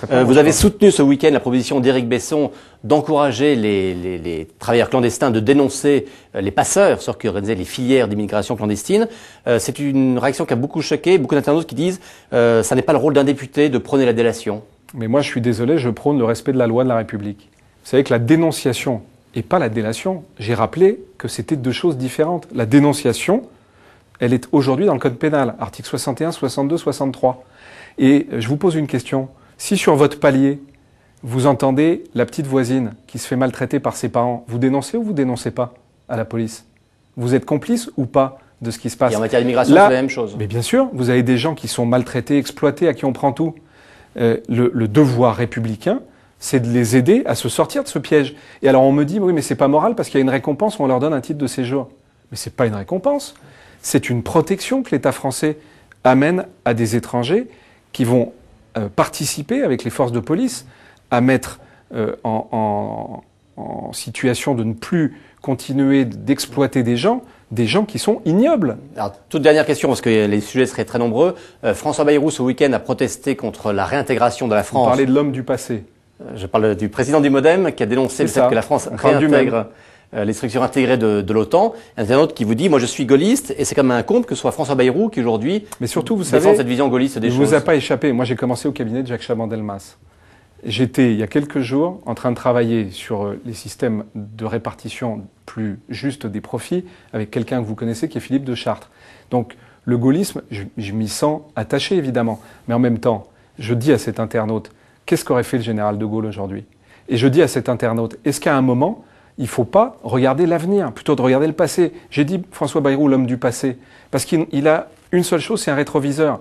répondre. Vous avez soutenu ce week-end la proposition d'Éric Besson d'encourager les travailleurs clandestins de dénoncer les passeurs, ceux qui organisaient les filières d'immigration clandestine. C'est une réaction qui a beaucoup choqué, beaucoup d'internautes qui disent ça n'est pas le rôle d'un député de prôner la délation. Mais moi, je suis désolé, je prône le respect de la loi de la République. Vous savez que la dénonciation et pas la délation, j'ai rappelé que c'était deux choses différentes. La dénonciation, elle est aujourd'hui dans le code pénal, article 61, 62, 63. Et je vous pose une question. Si sur votre palier, vous entendez la petite voisine qui se fait maltraiter par ses parents, vous dénoncez ou vous dénoncez pas à la police? Vous êtes complice ou pas de ce qui se passe? Et en matière d'immigration, c'est la même chose. Mais bien sûr, vous avez des gens qui sont maltraités, exploités, à qui on prend tout. Le devoir républicain, c'est de les aider à se sortir de ce piège. Et alors on me dit, oui, mais c'est pas moral parce qu'il y a une récompense où on leur donne un titre de séjour. Mais c'est pas une récompense. C'est une protection que l'État français amène à des étrangers qui vont participer avec les forces de police à mettre en situation de ne plus continuer d'exploiter des gens qui sont ignobles. Alors, toute dernière question, parce que les sujets seraient très nombreux. François Bayrou, ce week-end, a protesté contre la réintégration de la France. Vous parlez de l'homme du passé. Je parle du président du MoDem qui a dénoncé le fait que la France réintègre les structures intégrées de l'OTAN. Il y a un autre qui vous dit, moi je suis gaulliste, et c'est quand même un comble que ce soit François Bayrou qui aujourd'hui défend cette vision gaulliste des choses. Il ne vous a pas échappé. Moi j'ai commencé au cabinet de Jacques Chaban-Delmas. J'étais, il y a quelques jours, en train de travailler sur les systèmes de répartition plus justes des profits avec quelqu'un que vous connaissez qui est Philippe de Chartres. Donc le gaullisme, je m'y sens attaché évidemment. Mais en même temps, je dis à cet internaute, qu'est-ce qu'aurait fait le général de Gaulle aujourd'hui? Et je dis à cet internaute, est-ce qu'à un moment, il ne faut pas regarder l'avenir, plutôt de regarder le passé? J'ai dit François Bayrou, l'homme du passé, parce qu'il a une seule chose, c'est un rétroviseur.